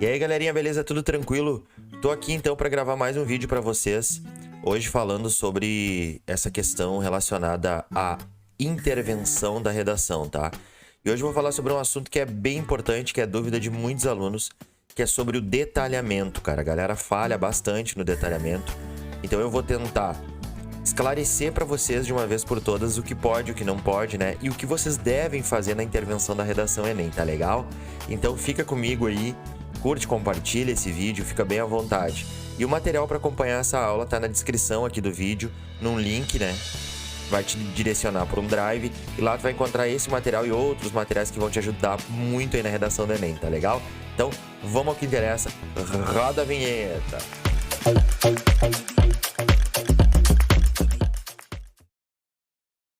E aí, galerinha, beleza? Tudo tranquilo? Tô aqui então para gravar mais um vídeo para vocês. Hoje falando sobre essa questão relacionada à intervenção da redação, tá? E hoje eu vou falar sobre um assunto que é bem importante, que é dúvida de muitos alunos, que é sobre o detalhamento, cara. A galera falha bastante no detalhamento. Então eu vou tentar esclarecer para vocês de uma vez por todas o que pode, o que não pode, né? E o que vocês devem fazer na intervenção da redação Enem, tá legal? Então fica comigo aí, curte, compartilha esse vídeo, fica bem à vontade. E o material para acompanhar essa aula tá na descrição aqui do vídeo, num link, né? Vai te direcionar para um drive e lá tu vai encontrar esse material e outros materiais que vão te ajudar muito aí na redação do Enem, tá legal? Então, vamos ao que interessa. Roda a vinheta!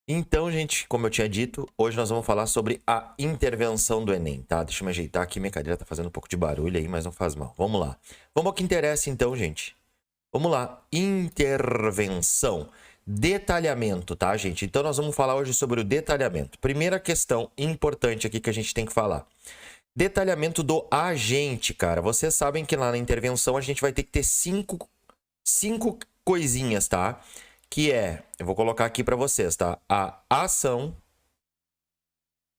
Então, gente, como eu tinha dito, hoje nós vamos falar sobre a intervenção do Enem, tá? Deixa eu me ajeitar aqui, minha cadeira tá fazendo um pouco de barulho aí, mas não faz mal. Vamos lá. Vamos ao que interessa então, gente. Vamos lá. Intervenção. Detalhamento, tá, gente? Então, nós vamos falar hoje sobre o detalhamento. Primeira questão importante aqui que a gente tem que falar. Detalhamento do agente, cara. Vocês sabem que lá na intervenção a gente vai ter que ter cinco coisinhas, tá? Que é, eu vou colocar aqui para vocês, tá? A ação,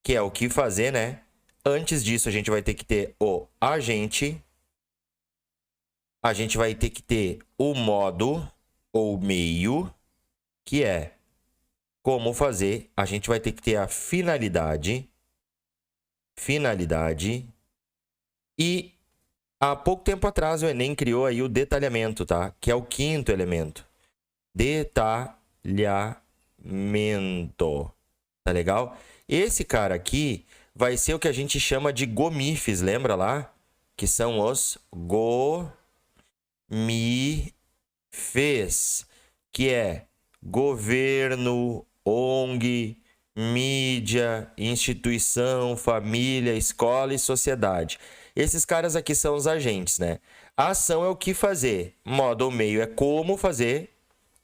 que é o que fazer, né? Antes disso, a gente vai ter que ter o agente. A gente vai ter que ter o modo ou meio, que é como fazer. A gente vai ter que ter a finalidade. E há pouco tempo atrás o Enem criou aí o detalhamento, tá? Que é o quinto elemento. Detalhamento. Tá legal? Esse cara aqui vai ser o que a gente chama de GOMIFs, lembra lá? Que são os GOMIFs, que é governo, ONG, mídia, instituição, família, escola e sociedade. Esses caras aqui são os agentes, né? A ação é o que fazer. Modo ou meio é como fazer.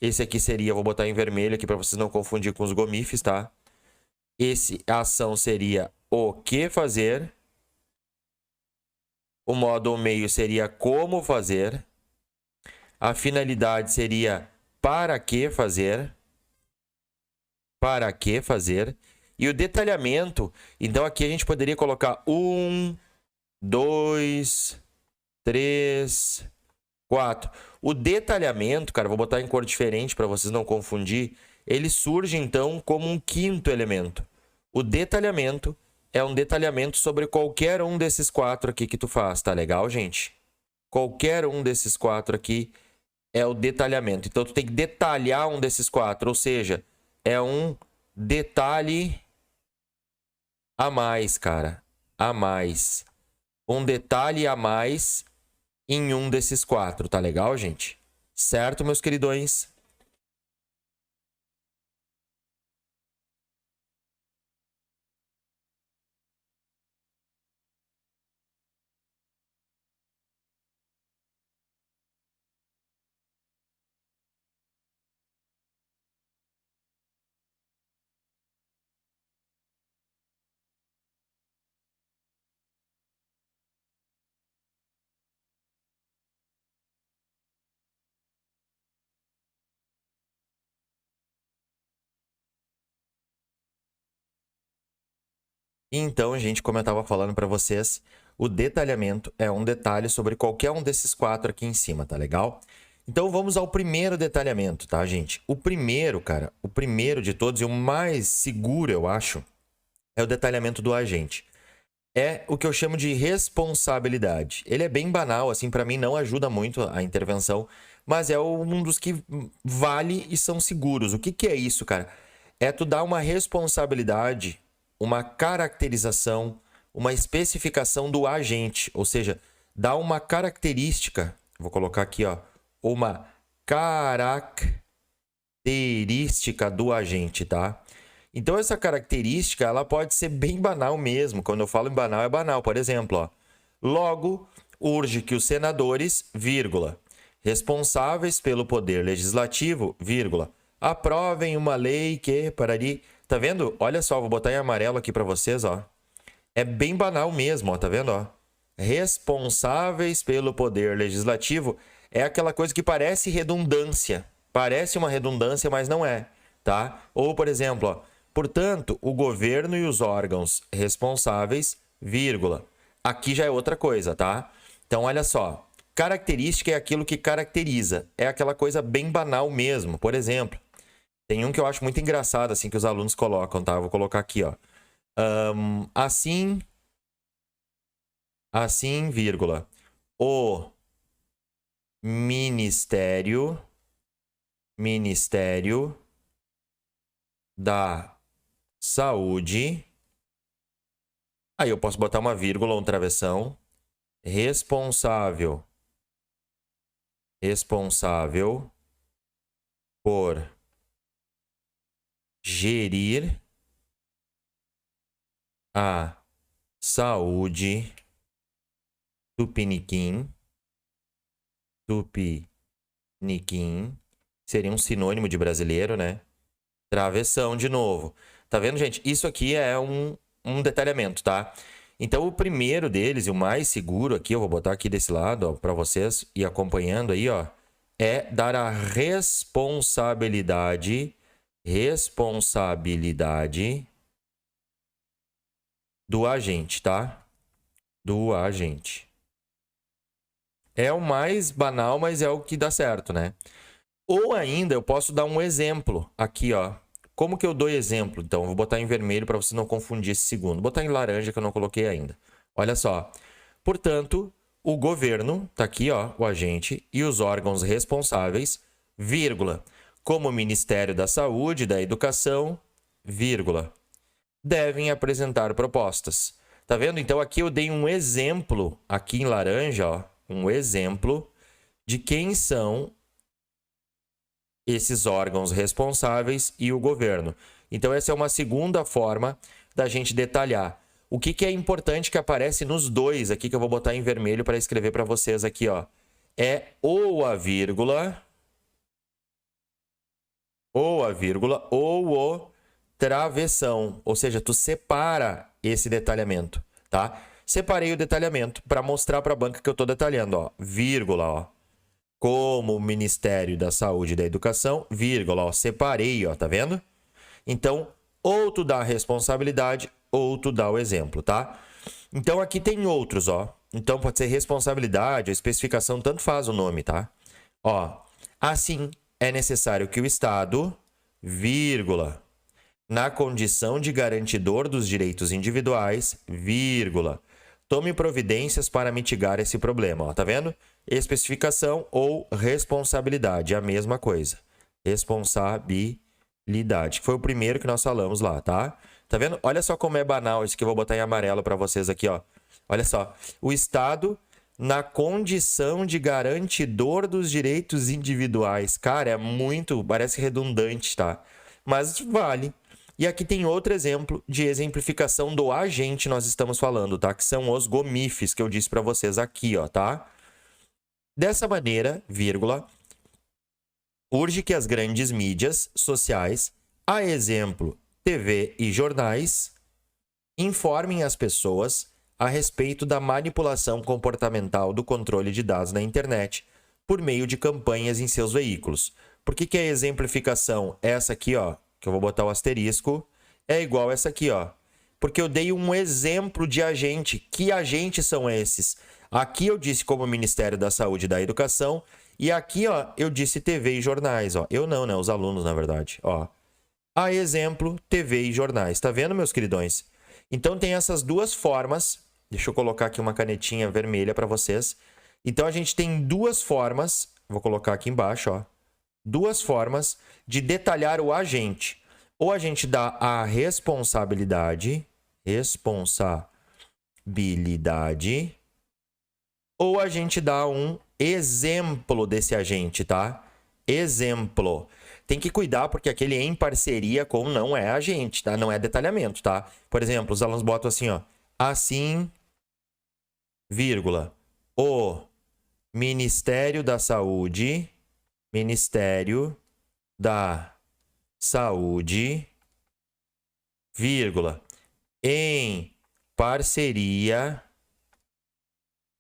Esse aqui seria, vou botar em vermelho aqui para vocês não confundir com os GOMIFs, tá? A ação seria o que fazer. O modo ou meio seria como fazer. A finalidade seria para que fazer. Para que fazer. E o detalhamento, então aqui a gente poderia colocar 1, 2, 3, 4. O detalhamento, cara, vou botar em cor diferente para vocês não confundir. Ele surge, então, como um quinto elemento. O detalhamento é um detalhamento sobre qualquer um desses quatro aqui que tu faz, tá legal, gente? Qualquer um desses quatro aqui é o detalhamento. Então, tu tem que detalhar um desses quatro, ou seja, é um detalhe a mais, cara. A mais. Um detalhe a mais em um desses quatro, tá legal, gente? Certo, meus queridões? Então, gente, como eu estava falando para vocês, o detalhamento é um detalhe sobre qualquer um desses quatro aqui em cima, tá legal? Então, vamos ao primeiro detalhamento, tá, gente? O primeiro, cara, o primeiro de todos e o mais seguro, eu acho, é o detalhamento do agente. É o que eu chamo de responsabilidade. Ele é bem banal, assim, para mim não ajuda muito a intervenção, mas é um dos que vale e são seguros. O que é isso, cara? É tu dar uma responsabilidade, uma caracterização, uma especificação do agente, ou seja, dar uma característica, vou colocar aqui, ó, uma característica do agente, tá? Então, essa característica, ela pode ser bem banal mesmo. Quando eu falo em banal, é banal. Por exemplo, ó, logo, urge que os senadores, vírgula, responsáveis pelo poder legislativo, vírgula, aprovem uma lei que, parari... Tá vendo? Olha só, vou botar em amarelo aqui para vocês, ó. É bem banal mesmo, ó, tá vendo, ó? responsáveis pelo poder legislativo é aquela coisa que parece redundância. Parece uma redundância, mas não é, tá? Ou, por exemplo, ó, portanto, o governo e os órgãos responsáveis, vírgula. Aqui já é outra coisa, tá? Então, olha só. Característica é aquilo que caracteriza. É aquela coisa bem banal mesmo. Por exemplo, tem um que eu acho muito engraçado, assim, que os alunos colocam, tá? Eu vou colocar aqui, ó. Assim, vírgula. O Ministério da Saúde. Aí eu posso botar uma vírgula ou um travessão. Responsável por gerir a saúde Tupiniquim. Seria um sinônimo de brasileiro, né? Travessão de novo. Tá vendo, gente? Isso aqui é um detalhamento, tá? Então, o primeiro deles, e o mais seguro aqui, eu vou botar aqui desse lado, para vocês ir acompanhando aí, ó, é dar a responsabilidade do agente, tá? Do agente. É o mais banal, mas é o que dá certo, né? Ou ainda, eu posso dar um exemplo aqui, ó. Como que eu dou exemplo? Então, eu vou botar em vermelho para você não confundir esse segundo. Vou botar em laranja que eu não coloquei ainda. Olha só. Portanto, o governo, tá aqui, ó, o agente, e os órgãos responsáveis, vírgula, como o Ministério da Saúde e da Educação, vírgula, devem apresentar propostas. Tá vendo? Então, aqui eu dei um exemplo, aqui em laranja, ó, um exemplo de quem são esses órgãos responsáveis e o governo. Então, essa é uma segunda forma da gente detalhar. O que é importante que aparece nos dois aqui, que eu vou botar em vermelho para escrever para vocês aqui, ó. É ou a vírgula, ou o travessão. Ou seja, tu separa esse detalhamento, tá? Separei o detalhamento para mostrar para a banca que eu estou detalhando, ó. Vírgula, ó. Como o Ministério da Saúde e da Educação, vírgula, ó, separei, ó, tá vendo? Então, ou tu dá a responsabilidade, ou tu dá o exemplo, tá? Então, aqui tem outros, ó. Então, pode ser responsabilidade, a especificação, tanto faz o nome, tá? Ó, assim, é necessário que o Estado, vírgula, na condição de garantidor dos direitos individuais, vírgula, tome providências para mitigar esse problema, ó, tá vendo? Especificação ou responsabilidade, é a mesma coisa. Responsabilidade, que foi o primeiro que nós falamos lá, tá? Tá vendo? Olha só como é banal isso que eu vou botar em amarelo para vocês aqui, ó. Olha só. O Estado na condição de garantidor dos direitos individuais. Cara, é muito, parece redundante, tá? Mas vale. E aqui tem outro exemplo de exemplificação do agente nós estamos falando, tá? Que são os GOMIFs que eu disse para vocês aqui, ó, tá? Dessa maneira, vírgula, urge que as grandes mídias sociais, a exemplo, TV e jornais, informem as pessoas a respeito da manipulação comportamental do controle de dados na internet por meio de campanhas em seus veículos. Por que a exemplificação, essa aqui, ó, que eu vou botar o asterisco, é igual essa aqui, ó? Porque eu dei um exemplo de agente. Que agentes são esses? Aqui eu disse como Ministério da Saúde e da Educação, e aqui, ó, eu disse TV e jornais, ó. Eu não, né? Os alunos, na verdade, ó. A exemplo, TV e jornais. Tá vendo, meus queridões? Então, tem essas duas formas. Deixa eu colocar aqui uma canetinha vermelha para vocês. Então, a gente tem duas formas. Vou colocar aqui embaixo, ó. Duas formas de detalhar o agente. Ou a gente dá a responsabilidade, ou a gente dá um exemplo desse agente, tá? Exemplo. Tem que cuidar porque aquele em parceria com não é agente, tá? Não é detalhamento, tá? Por exemplo, os alunos botam assim, ó. Assim, vírgula, o Ministério da Saúde, vírgula, em parceria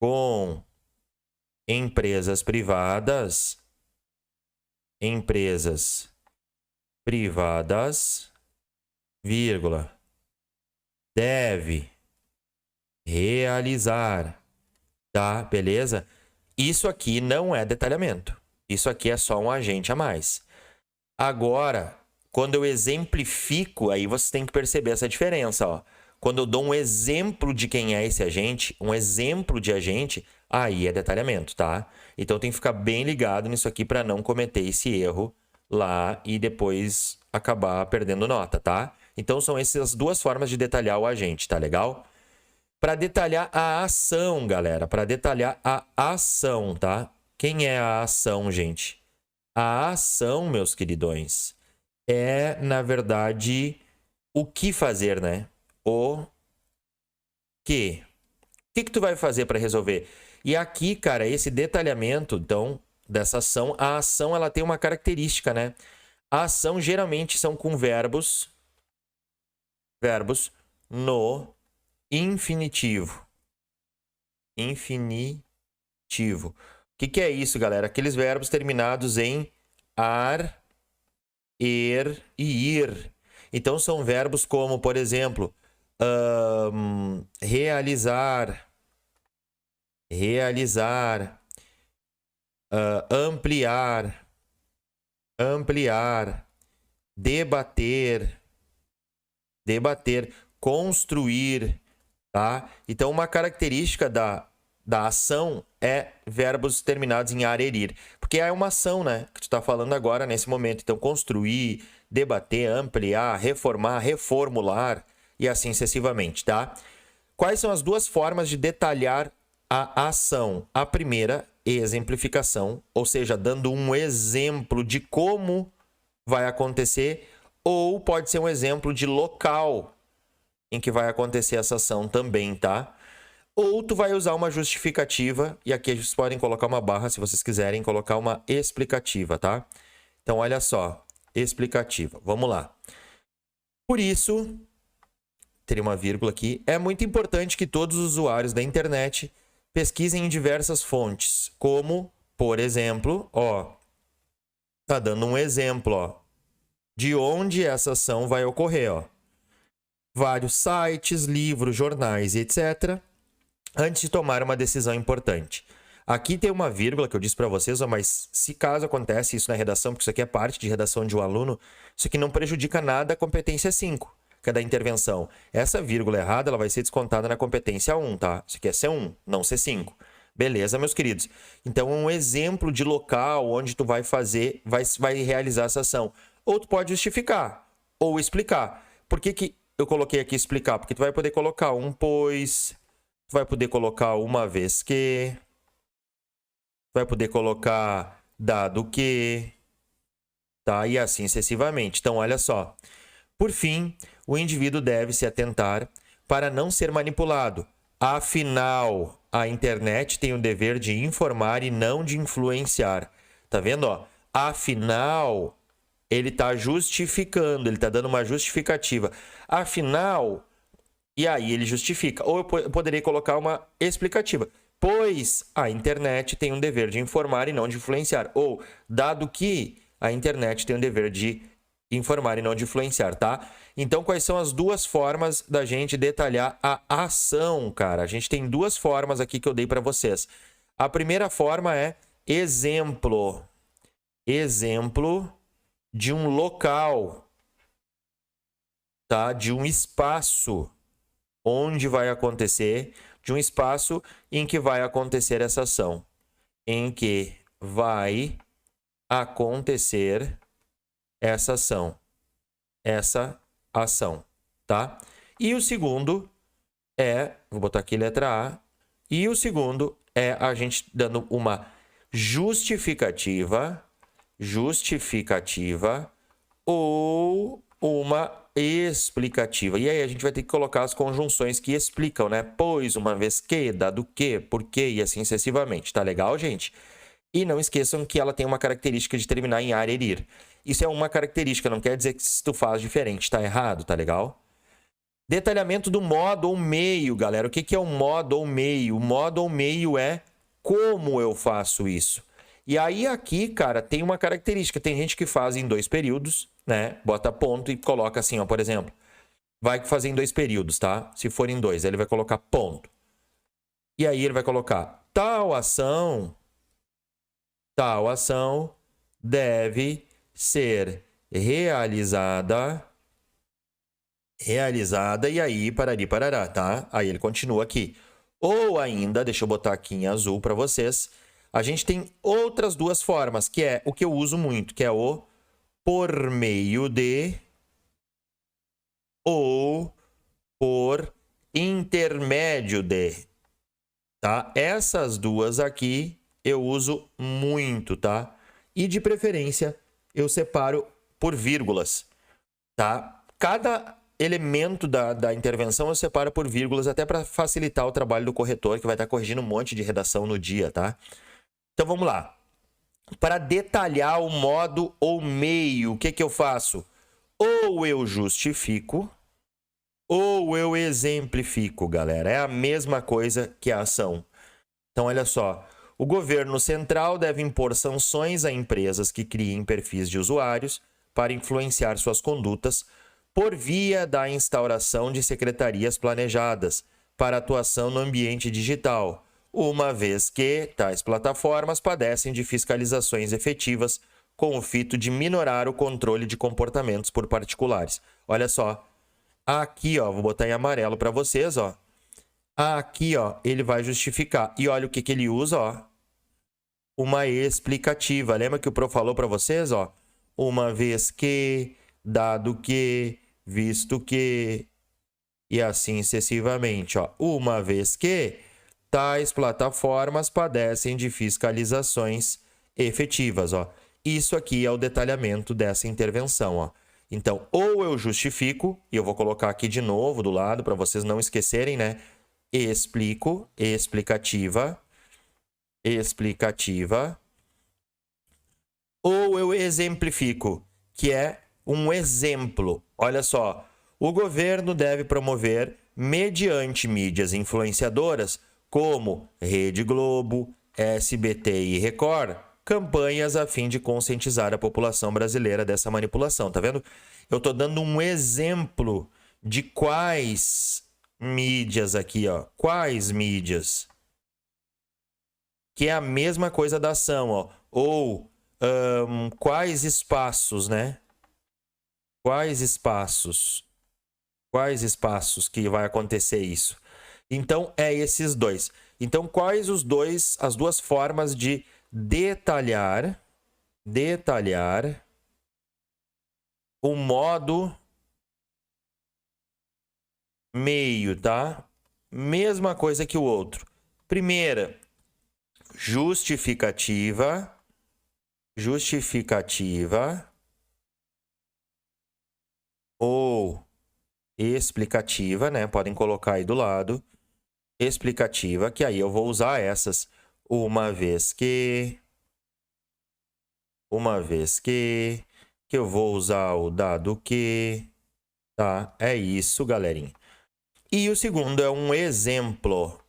com empresas privadas, vírgula, deve realizar, tá? Beleza? Isso aqui não é detalhamento. Isso aqui é só um agente a mais. Agora, quando eu exemplifico, aí você tem que perceber essa diferença, ó. Quando eu dou um exemplo de quem é esse agente, um exemplo de agente, aí é detalhamento, tá? Então tem que ficar bem ligado nisso aqui para não cometer esse erro lá e depois acabar perdendo nota, tá? Então são essas duas formas de detalhar o agente, tá legal? Para detalhar a ação, galera, para detalhar a ação, tá? Quem é a ação, gente? A ação, meus queridões, é, na verdade, o que fazer, né? O que? O que tu vai fazer para resolver? E aqui, cara, esse detalhamento, então, dessa ação, a ação, ela tem uma característica, né? A ação, geralmente, são com verbos no infinitivo. Infinitivo. O que é isso, galera? Aqueles verbos terminados em ar, er e ir. Então, são verbos como, por exemplo, realizar, ampliar, debater, construir, tá? Então, uma característica da ação é verbos terminados em ar, er, ir. Porque é uma ação, né? Que tu tá falando agora, nesse momento. Então, construir, debater, ampliar, reformar, reformular e assim sucessivamente, tá? Quais são as duas formas de detalhar a ação? A primeira, exemplificação, ou seja, dando um exemplo de como vai acontecer, ou pode ser um exemplo de local em que vai acontecer essa ação também, tá? Ou tu vai usar uma justificativa, e aqui vocês podem colocar uma barra se vocês quiserem colocar uma explicativa, tá? Então, olha só, explicativa. Vamos lá. Por isso, teria uma vírgula aqui, é muito importante que todos os usuários da internet pesquisem em diversas fontes, como, por exemplo, ó, tá dando um exemplo, ó, de onde essa ação vai ocorrer, ó. Vários sites, livros, jornais, etc., antes de tomar uma decisão importante. Aqui tem uma vírgula que eu disse para vocês, ó, mas se caso acontece isso na redação, porque isso aqui é parte de redação de um aluno, isso aqui não prejudica nada a competência 5, que é da intervenção. Essa vírgula errada, ela vai ser descontada na competência 1, tá? Isso aqui é C1, não C5. Beleza, meus queridos? Então, um exemplo de local onde tu vai fazer, vai realizar essa ação. Ou tu pode justificar, ou explicar. Por que eu coloquei aqui explicar? Porque tu vai poder colocar um pois, tu vai poder colocar uma vez que, tu vai poder colocar dado que, tá? E assim sucessivamente. Então, olha só. Por fim, o indivíduo deve se atentar para não ser manipulado. Afinal, a internet tem o dever de informar e não de influenciar. Tá vendo, ó? Afinal, ele está justificando, ele está dando uma justificativa. Afinal, e aí ele justifica. Ou eu poderia colocar uma explicativa. Pois a internet tem um dever de informar e não de influenciar. Ou, dado que a internet tem um dever de informar e não de influenciar, tá? Então, quais são as duas formas da gente detalhar a ação, cara? A gente tem duas formas aqui que eu dei para vocês. A primeira forma é exemplo. Exemplo de um local, tá? De um espaço onde vai acontecer, de um espaço em que vai acontecer essa ação. Em que vai acontecer essa ação, tá? E o segundo é, vou botar aqui letra A, e o segundo é a gente dando uma justificativa ou uma explicativa. E aí a gente vai ter que colocar as conjunções que explicam, né? Pois, uma vez que, dado que, por que e assim sucessivamente. Tá legal, gente? E não esqueçam que ela tem uma característica de terminar em ar, er, ir. Isso é uma característica, não quer dizer que se tu faz diferente tá errado, tá legal? Detalhamento do modo ou meio, galera. O que é o modo ou meio? O modo ou meio é como eu faço isso. E aí aqui, cara, tem uma característica. Tem gente que faz em 2 períodos, né? Bota ponto e coloca assim, ó, por exemplo. Vai fazer em 2 períodos, tá? Se for em 2, ele vai colocar ponto. E aí ele vai colocar tal ação deve ser realizada, e aí parari, parará, tá? Aí ele continua aqui. Ou ainda, deixa eu botar aqui em azul para vocês, a gente tem outras 2 formas, que é o que eu uso muito, que é o por meio de ou por intermédio de, tá? Essas 2 aqui eu uso muito, tá? E de preferência eu separo por vírgulas, tá? Cada elemento da intervenção eu separo por vírgulas, até para facilitar o trabalho do corretor, que vai estar corrigindo um monte de redação no dia, tá? Então vamos lá. Para detalhar o modo ou meio, o que eu faço? Ou eu justifico, ou eu exemplifico, galera. É a mesma coisa que a ação. Então, olha só. O governo central deve impor sanções a empresas que criem perfis de usuários para influenciar suas condutas por via da instauração de secretarias planejadas para atuação no ambiente digital, uma vez que tais plataformas padecem de fiscalizações efetivas com o fito de minorar o controle de comportamentos por particulares. Olha só, aqui, ó, vou botar em amarelo para vocês, ó. Aqui, ó, ele vai justificar. E olha o que ele usa, ó. Uma explicativa. Lembra que o Pro falou para vocês, ó? Uma vez que, dado que, visto que, e assim sucessivamente, ó. Uma vez que tais plataformas padecem de fiscalizações efetivas, ó. Isso aqui é o detalhamento dessa intervenção, ó. Então, ou eu justifico, e eu vou colocar aqui de novo do lado para vocês não esquecerem, né? Explico, explicativa, ou eu exemplifico, que é um exemplo. Olha só, o governo deve promover, mediante mídias influenciadoras, como Rede Globo, SBT e Record, campanhas a fim de conscientizar a população brasileira dessa manipulação. Tá vendo? Eu estou dando um exemplo de quais mídias aqui, ó. Quais mídias? Que é a mesma coisa da ação, ó. Ou quais espaços, né? Quais espaços que vai acontecer isso? Então, é esses 2. Então, quais as 2 formas de detalhar o modo meio, tá? Mesma coisa que o outro. Primeira, justificativa ou explicativa, né? Podem colocar aí do lado. Explicativa, que aí eu vou usar essas uma vez que eu vou usar o dado que, tá? É isso, galerinha. E o segundo é um exemplo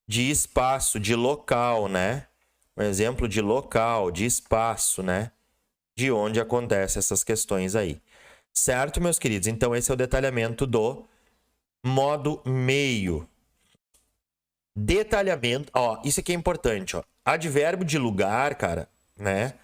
de espaço, de local, né? Um exemplo de local, de espaço, né? De onde acontecem essas questões aí. Certo, meus queridos? Então, esse é o detalhamento do modo meio. Detalhamento, ó, isso aqui é importante, ó. Advérbio de lugar, cara, né?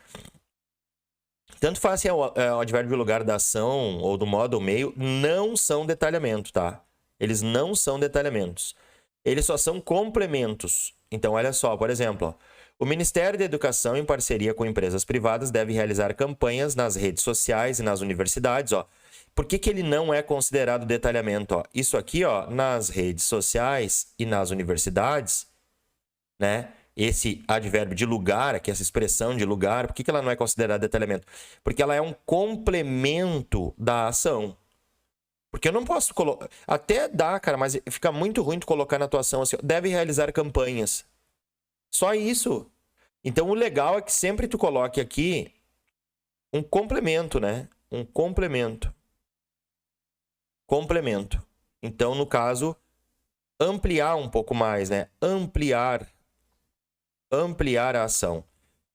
Tanto faz se é o advérbio de lugar da ação ou do modo ou meio, não são detalhamento, tá? Eles não são detalhamentos. Eles só são complementos. Então, olha só, por exemplo, ó, o Ministério da Educação, em parceria com empresas privadas, deve realizar campanhas nas redes sociais e nas universidades, ó. Por que ele não é considerado detalhamento? Ó? Isso aqui, ó, nas redes sociais e nas universidades, né? Esse advérbio de lugar, aqui essa expressão de lugar, por que ela não é considerada detalhamento? Porque ela é um complemento da ação. Porque eu não posso colocar... Até dá, cara, mas fica muito ruim tu colocar na atuação assim, deve realizar campanhas. Só isso. Então, o legal é que sempre tu coloque aqui um complemento, né? Um complemento. complemento. Então, no caso, ampliar um pouco mais, né? Ampliar a ação,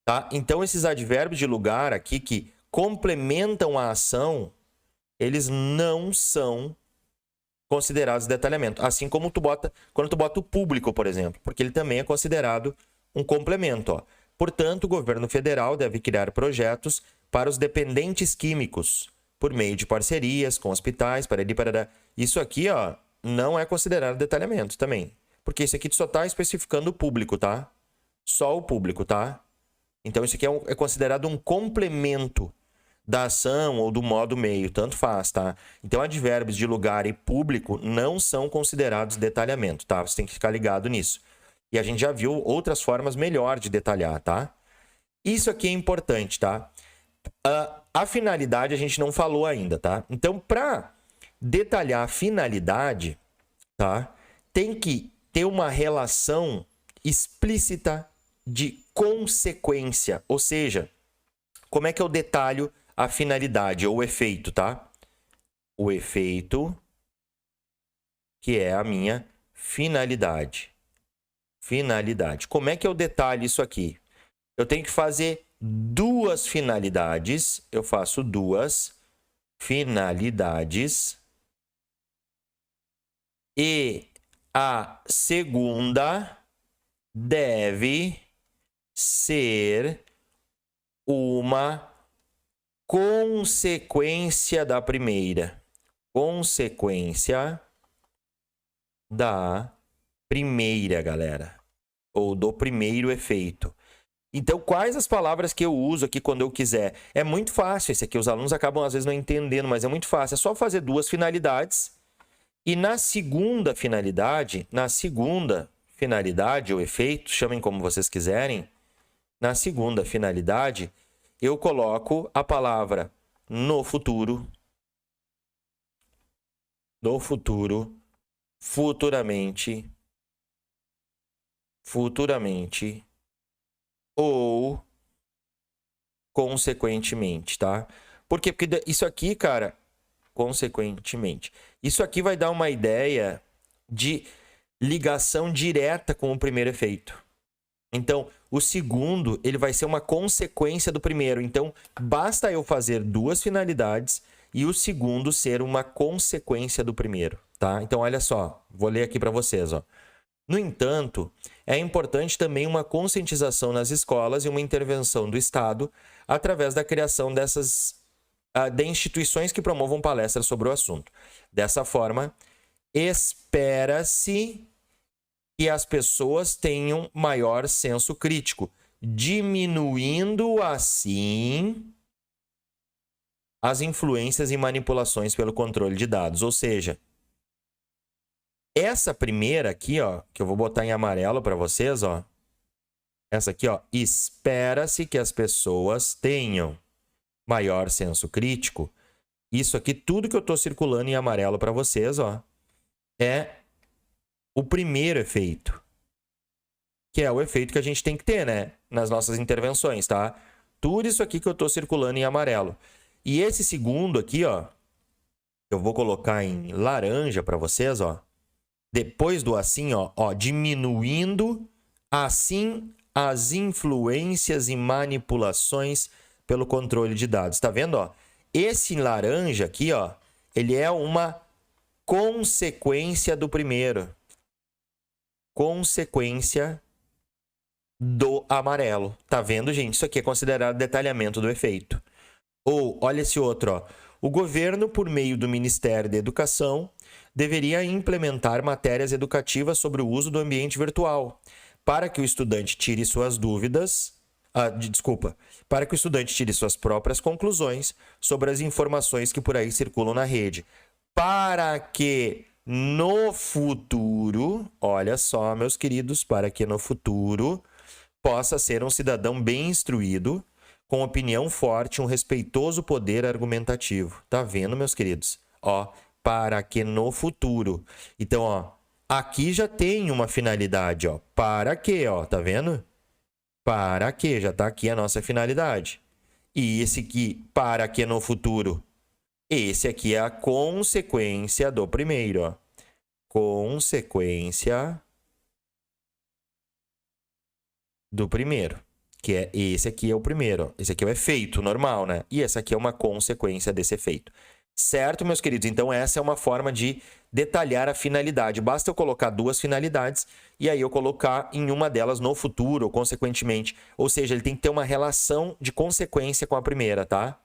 tá? Então, esses advérbios de lugar aqui que complementam a ação, eles não são considerados detalhamento. Assim como quando tu bota o público, por exemplo, porque ele também é considerado um complemento, ó. Portanto, o governo federal deve criar projetos para os dependentes químicos, por meio de parcerias com hospitais, parará. Isso aqui, ó, não é considerado detalhamento também. Porque isso aqui só está especificando o público, tá? Só o público, tá? Então, isso aqui é considerado um complemento da ação ou do modo meio, tanto faz, tá? Então, advérbios de lugar e público não são considerados detalhamento, tá? Você tem que ficar ligado nisso. E a gente já viu outras formas melhor de detalhar, tá? Isso aqui é importante, tá? A finalidade a gente não falou ainda, tá? Então, para detalhar a finalidade, tá? Tem que ter uma relação explícita de consequência, ou seja, como é que eu detalho a finalidade ou o efeito, tá? O efeito, que é a minha finalidade. Finalidade. Como é que eu detalho isso aqui? Eu tenho que fazer duas finalidades. Eu faço duas finalidades. E a segunda deve ser uma consequência da primeira. Consequência da primeira, galera. Ou do primeiro efeito. Então, quais as palavras que eu uso aqui quando eu quiser? É muito fácil. Esse aqui os alunos acabam, às vezes, não entendendo, mas é muito fácil. É só fazer duas finalidades. E na segunda finalidade, ou efeito, chamem como vocês quiserem, na segunda finalidade, eu coloco a palavra no futuro, futuramente, ou consequentemente, tá? Por quê? Porque isso aqui, cara, consequentemente, isso aqui vai dar uma ideia de ligação direta com o primeiro efeito. Então, o segundo, ele vai ser uma consequência do primeiro. Então, basta eu fazer duas finalidades e o segundo ser uma consequência do primeiro, tá? Então, olha só, vou ler aqui para vocês, ó. No entanto, é importante também uma conscientização nas escolas e uma intervenção do Estado através da criação de instituições que promovam palestras sobre o assunto. Dessa forma, espera-se que as pessoas tenham maior senso crítico, diminuindo assim as influências e manipulações pelo controle de dados. Ou seja, essa primeira aqui, ó, que eu vou botar em amarelo para vocês, ó. Essa aqui, ó, espera-se que as pessoas tenham maior senso crítico. Isso aqui, tudo que eu estou circulando em amarelo para vocês, ó, é o primeiro efeito, que é o efeito que a gente tem que ter, né, nas nossas intervenções, tá? Tudo isso aqui que eu estou circulando em amarelo. E esse segundo aqui, ó, eu vou colocar em laranja para vocês, ó. Depois do assim, ó, diminuindo assim as influências e manipulações pelo controle de dados. Tá vendo, ó? Esse laranja aqui, ó, ele é uma consequência do primeiro. Consequência do amarelo. Tá vendo, gente? Isso aqui é considerado detalhamento do efeito. Ou, olha esse outro, ó. O governo, por meio do Ministério da Educação, deveria implementar matérias educativas sobre o uso do ambiente virtual, para que o estudante tire suas dúvidas, para que o estudante tire suas próprias conclusões sobre as informações que por aí circulam na rede, para que no futuro, olha só, meus queridos, para que no futuro possa ser um cidadão bem instruído, com opinião forte, um respeitoso poder argumentativo. Tá vendo, meus queridos? Ó, para que no futuro. Então, ó, aqui já tem uma finalidade, ó. Para que, ó, tá vendo? Para que, já tá aqui a nossa finalidade. E esse aqui, para que no futuro, Esse aqui é a consequência do primeiro, ó. Consequência do primeiro. Que é esse aqui é o primeiro. Esse aqui é o efeito normal, né? E essa aqui é uma consequência desse efeito. Certo, meus queridos? Então, essa é uma forma de detalhar a finalidade. Basta eu colocar duas finalidades e aí eu colocar em uma delas no futuro, ou consequentemente. Ou seja, ele tem que ter uma relação de consequência com a primeira, tá?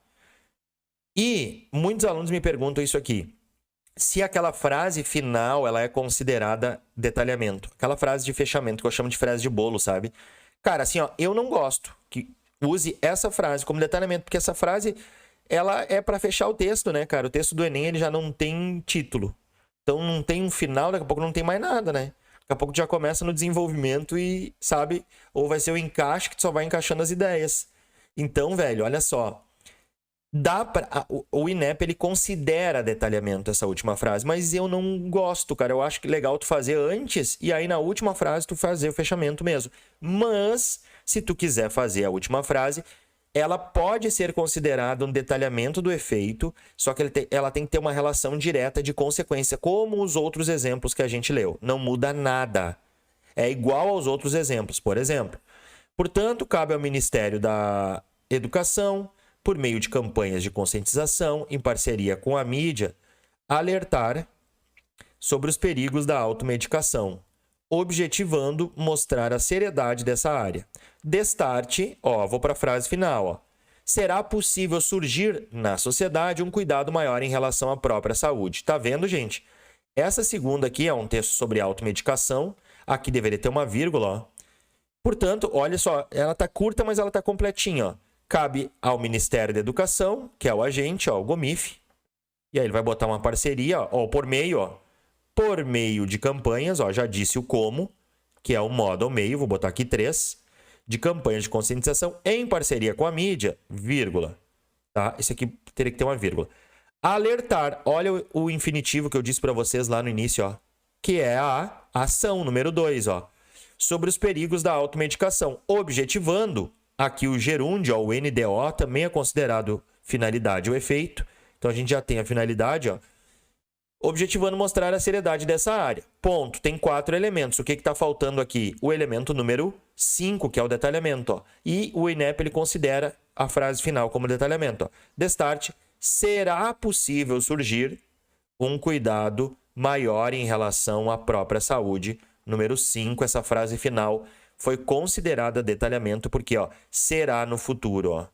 E muitos alunos me perguntam isso aqui. Se aquela frase final, ela é considerada detalhamento. Aquela frase de fechamento que eu chamo de frase de bolo, sabe? Cara, assim, ó, eu não gosto que use essa frase como detalhamento, porque essa frase, ela é para fechar o texto, né, cara? O texto do Enem, ele já não tem título. Então, não tem um final, daqui a pouco não tem mais nada, né? Daqui a pouco já começa no desenvolvimento e, sabe? Ou vai ser o encaixe que tu só vai encaixando as ideias. Então, velho, olha só. O INEP, ele considera detalhamento essa última frase, mas eu não gosto, cara. Eu acho que legal tu fazer antes e aí na última frase tu fazer o fechamento mesmo. Mas, se tu quiser fazer a última frase, ela pode ser considerada um detalhamento do efeito, só que ela tem que ter uma relação direta de consequência, como os outros exemplos que a gente leu. Não muda nada. É igual aos outros exemplos. Por exemplo, portanto, cabe ao Ministério da Educação, por meio de campanhas de conscientização, em parceria com a mídia, alertar sobre os perigos da automedicação, objetivando mostrar a seriedade dessa área. Destarte, vou para a frase final, ó. Será possível surgir na sociedade um cuidado maior em relação à própria saúde. Tá vendo, gente? Essa segunda aqui é um texto sobre automedicação. Aqui deveria ter uma vírgula, ó. Portanto, olha só, ela tá curta, mas ela tá completinha, ó. Cabe ao Ministério da Educação, que é o agente, ó, o GOMIF. E aí ele vai botar uma parceria, ó, por meio de campanhas, ó, já disse o como, que é o modo ao meio, vou botar aqui 3, de campanhas de conscientização em parceria com a mídia, vírgula. Tá? Esse aqui teria que ter uma vírgula. Alertar, olha o infinitivo que eu disse para vocês lá no início, ó, que é a ação, número 2, ó, sobre os perigos da automedicação, objetivando. Aqui o gerúndio, ó, o NDO, também é considerado finalidade ou efeito. Então, a gente já tem a finalidade, ó, objetivando mostrar a seriedade dessa área. Ponto. Tem 4 elementos. O que está faltando aqui? O elemento número 5, que é o detalhamento. Ó. E o INEP ele considera a frase final como detalhamento. Ó. Destarte, será possível surgir um cuidado maior em relação à própria saúde. Número 5, essa frase final foi considerada detalhamento porque, ó, será no futuro, ó,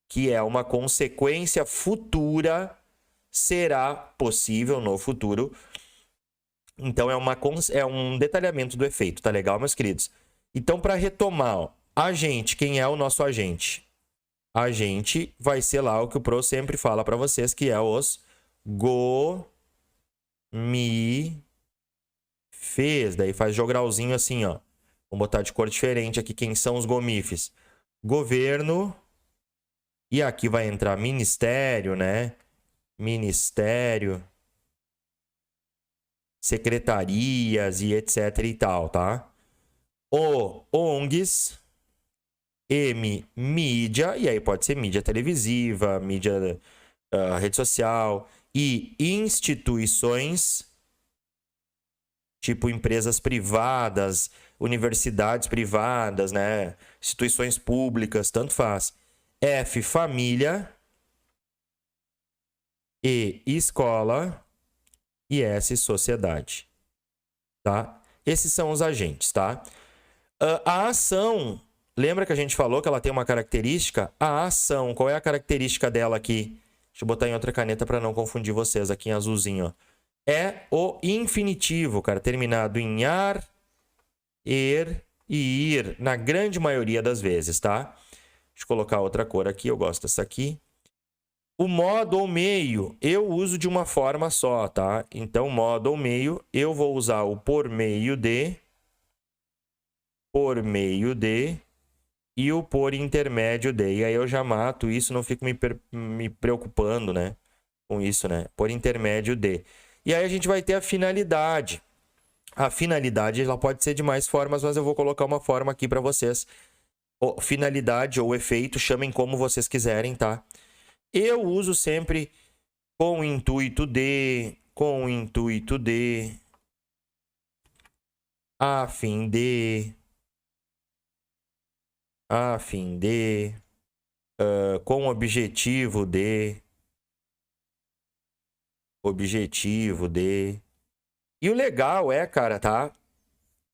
que é uma consequência futura, será possível no futuro. Então, é um detalhamento do efeito, tá legal, meus queridos? Então, para retomar, ó, agente, quem é o nosso agente? Agente vai ser lá o que o Pro sempre fala para vocês, que é os GOMIFES. Daí faz jogralzinho assim, ó. Vamos botar de cor diferente aqui quem são os GOMIFES. Governo. E aqui vai entrar ministério, né? Ministério. Secretarias e etc e tal, tá? ONGs. Mídia. E aí pode ser mídia televisiva, mídia rede social. E instituições. Tipo empresas privadas, universidades privadas, né? Instituições públicas, tanto faz. F, família. E, escola. E S, sociedade. Tá? Esses são os agentes, tá? A ação, lembra que a gente falou que ela tem uma característica? A ação, qual é a característica dela aqui? Deixa eu botar em outra caneta para não confundir vocês, aqui em azulzinho, ó. É o infinitivo, cara, terminado em ar, er e ir, na grande maioria das vezes, tá? Deixa eu colocar outra cor aqui, eu gosto dessa aqui. O modo ou meio, eu uso de uma forma só, tá? Então, modo ou meio, eu vou usar o por meio de, e o por intermédio de. E aí eu já mato isso, não fico me preocupando, né? Com isso, né? Por intermédio de. E aí a gente vai ter a finalidade. A finalidade ela pode ser de mais formas, mas eu vou colocar uma forma aqui para vocês. Finalidade ou efeito, chamem como vocês quiserem, tá? Eu uso sempre com o intuito de, a fim de, com o objetivo de, E o legal é, cara, tá?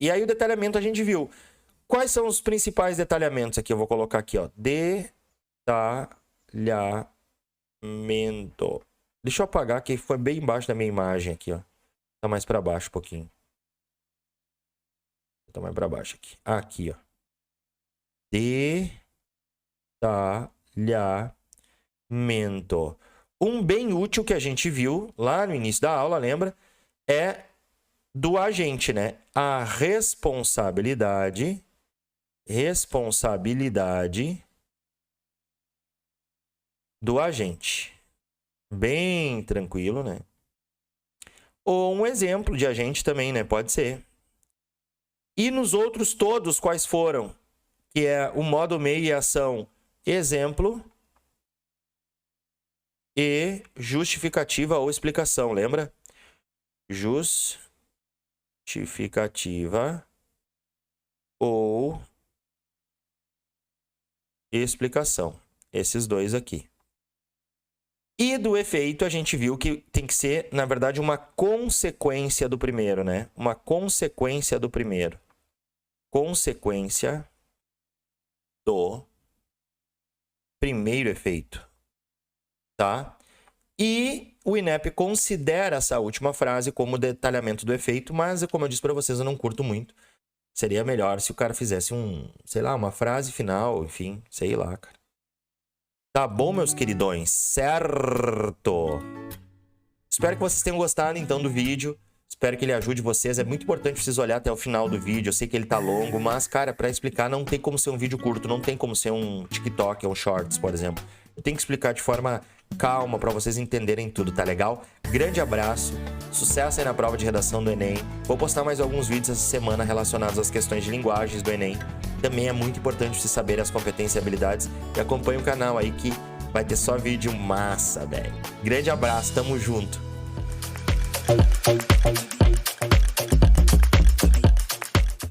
E aí o detalhamento a gente viu. Quais são os principais detalhamentos aqui? Eu vou colocar aqui, ó. Detalhamento. Deixa eu apagar que foi bem embaixo da minha imagem aqui, ó. Tá mais para baixo um pouquinho. Tá mais para baixo aqui. Aqui, ó. Detalhamento. Um bem útil que a gente viu lá no início da aula, lembra? É do agente, né? A responsabilidade do agente. Bem tranquilo, né? Ou um exemplo de agente também, né? Pode ser. E nos outros todos, quais foram? Que é o modo meio e ação. Exemplo e justificativa ou explicação, lembra? Justificativa ou explicação. Esses dois aqui. E do efeito, a gente viu que tem que ser, na verdade, uma consequência do primeiro, né? Uma consequência do primeiro. Consequência do primeiro efeito. Tá? E o INEP considera essa última frase como detalhamento do efeito, mas, como eu disse para vocês, eu não curto muito. Seria melhor se o cara fizesse uma frase final, enfim, sei lá, cara. Tá bom, meus queridões? Certo! Espero que vocês tenham gostado, então, do vídeo. Espero que ele ajude vocês. É muito importante vocês olharem até o final do vídeo. Eu sei que ele tá longo, mas, cara, pra explicar não tem como ser um vídeo curto. Não tem como ser um TikTok ou um Shorts, por exemplo. Eu tenho que explicar de forma calma pra vocês entenderem tudo, tá legal? Grande abraço. Sucesso aí na prova de redação do Enem. Vou postar mais alguns vídeos essa semana relacionados às questões de linguagens do Enem. Também é muito importante vocês saberem as competências e habilidades. E acompanhe o canal aí que vai ter só vídeo massa, velho. Grande abraço, tamo junto.